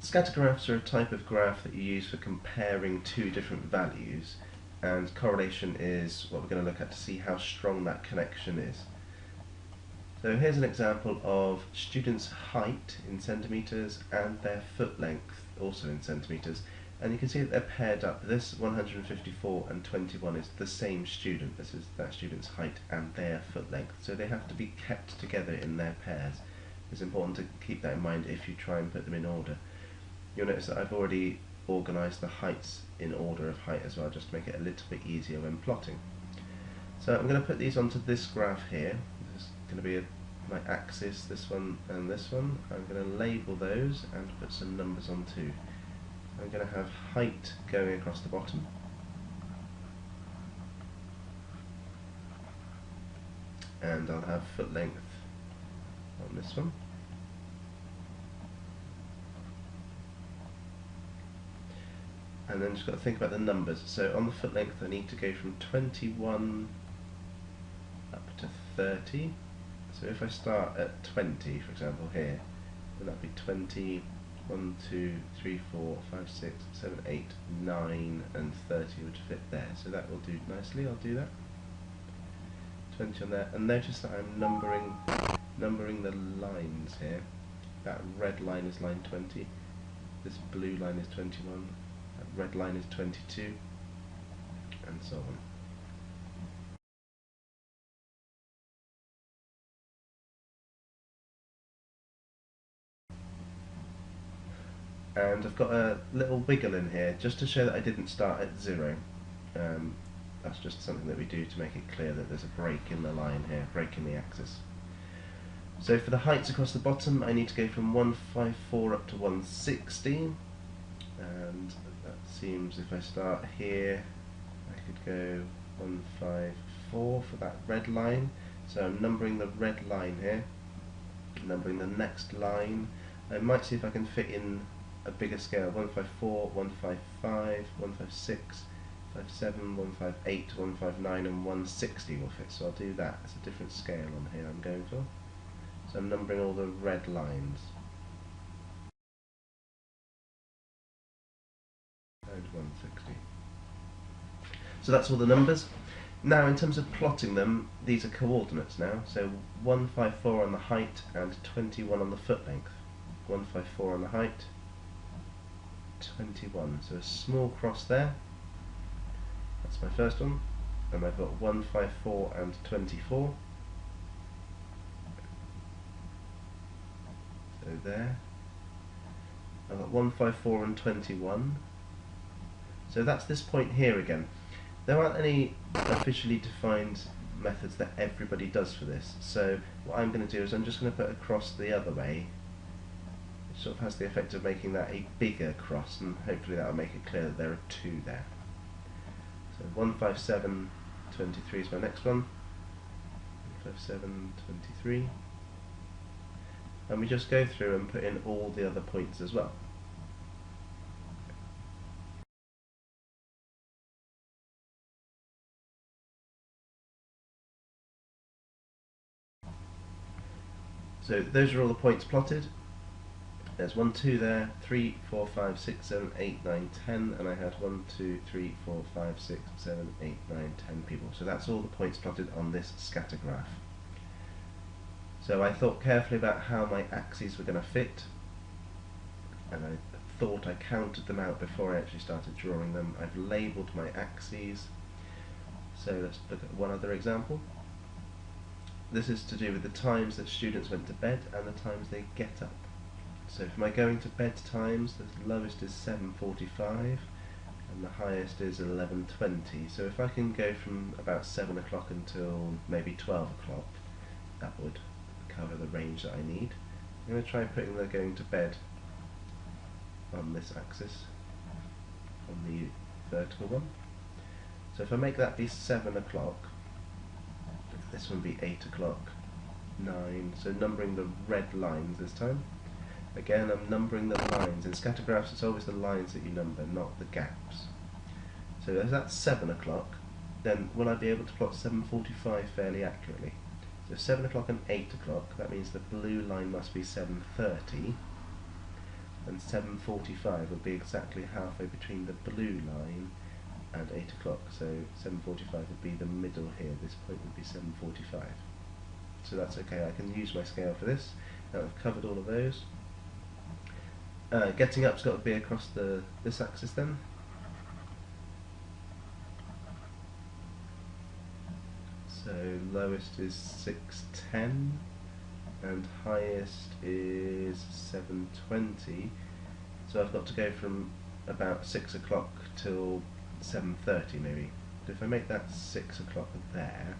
Scatter graphs are a type of graph that you use for comparing two different values, and correlation is what we're going to look at to see how strong that connection is. So here's an example of students' height in centimetres and their foot length also in centimetres, and you can see that they're paired up. This 154 and 21 is the same student. This is that student's height and their foot length, so they have to be kept together in their pairs. It's important to keep that in mind if you try and put them in order. You'll notice that I've already organised the heights in order of height as well, just to make it a little bit easier when plotting. So I'm going to put these onto this graph here. This is going to be my axis, this one and this one. I'm going to label those and put some numbers on too. I'm going to have height going across the bottom, and I'll have foot length on this one. And then just got to think about the numbers. So on the foot length I need to go from 21 up to 30. So if I start at 20, for example, here, then that'd be 20, 1, 2, 3, 4, 5, 6, 7, 8, 9, and 30 would fit there. So that will do nicely. I'll do that. 20 on there. And notice that I'm numbering the lines here. That red line is line 20. This blue line is 21. That red line is 22, and so on. And I've got a little wiggle in here just to show that I didn't start at 0. That's just something that we do to make it clear that there's a break in the line here, break in the axis. So for the heights across the bottom, I need to go from 154 up to 160, and that seems, if I start here, I could go 154 for that red line. So I'm numbering the red line here, numbering the next line. I might see if I can fit in a bigger scale. 154, 155, 156, 57, 158, 159 and 160 will fit, so I'll do that. It's a different scale on here I'm going for. So I'm numbering all the red lines. And 160. So that's all the numbers. Now in terms of plotting them, these are coordinates now. So 154 on the height and 21 on the foot length. 154 on the height, 21. So a small cross there. That's my first one. And I've got 154 and 24. So there. I've got 154 and 21. So that's this point here again. There aren't any officially defined methods that everybody does for this. So what I'm going to do is I'm just going to put a cross the other way. It sort of has the effect of making that a bigger cross, and hopefully that will make it clear that there are two there. So 157, 23 is my next one. 157, 23. And we just go through and put in all the other points as well. So those are all the points plotted. There's 1, 2 there, 3, 4, 5, 6, 7, 8, 9, 10, and I had 1, 2, 3, 4, 5, 6, 7, 8, 9, 10 people. So that's all the points plotted on this scatter graph. So I thought carefully about how my axes were going to fit, and I counted them out before I actually started drawing them. I've labelled my axes. So let's look at one other example. This is to do with the times that students went to bed and the times they get up. So for my going to bed times, the lowest is 7:45 and the highest is 11:20. So if I can go from about 7 o'clock until maybe 12 o'clock, that would cover the range that I need. I'm going to try putting the going to bed on this axis, on the vertical one. So if I make that be 7 o'clock, this one be 8 o'clock, 9, so numbering the red lines this time. Again, I'm numbering the lines. In scatter graphs, it's always the lines that you number, not the gaps. So if that's 7 o'clock, then will I be able to plot 7:45 fairly accurately? So 7 o'clock and 8 o'clock, that means the blue line must be 7:30, and 7:45 would be exactly halfway between the blue line and 8 o'clock. So 7:45 would be the middle here. This point would be 7:45. So that's okay. I can use my scale for this. Now I've covered all of those. Getting up's got to be across this axis then. So lowest is 6:10 and highest is 7:20. So I've got to go from about 6 o'clock till 7:30 maybe. But if I make that 6 o'clock there,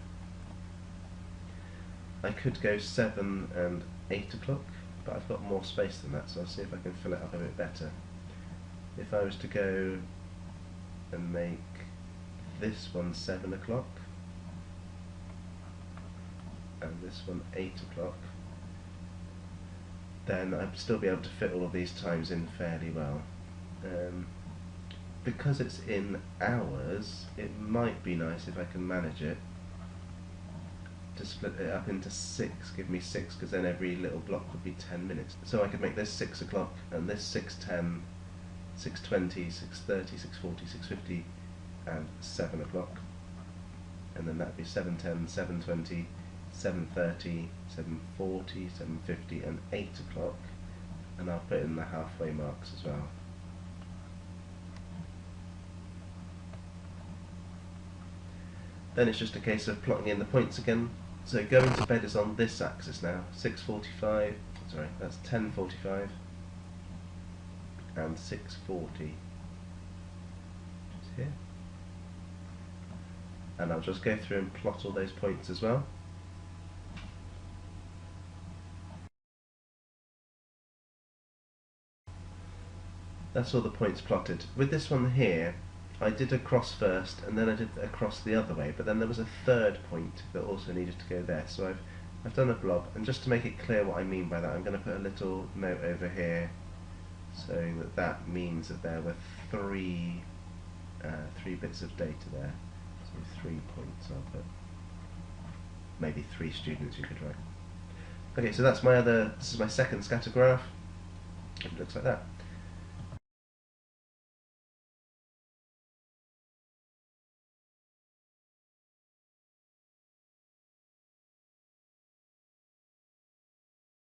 I could go 7 and 8 o'clock, but I've got more space than that, so I'll see if I can fill it up a bit better. If I was to go and make this one 7 o'clock and this one 8 o'clock, then I'd still be able to fit all of these times in fairly well. Because it's in hours, it might be nice if I can manage it to split it up into 6, give me 6, because then every little block would be 10 minutes. So I could make this 6 o'clock and this 6:10, 6:20, 6:30, 6:40, 6:50 and 7 o'clock, and then that'd be 7:10, 7:20, 7:30, 7:40, 7:50 and 8 o'clock, and I'll put in the halfway marks as well. Then it's just a case of plotting in the points again. So going to bed is on this axis now. 6:45, sorry, that's 10:45 and 6:40, just here. And I'll just go through and plot all those points as well. That's all the points plotted. With this one here, I did a cross first and then I did a cross the other way, but then there was a third point that also needed to go there. So I've done a blob, and just to make it clear what I mean by that, I'm going to put a little note over here saying that that means that there were three bits of data there. So 3 points, I'll put maybe 3 students you could write. Okay, so that's this is my second scatter graph. It looks like that.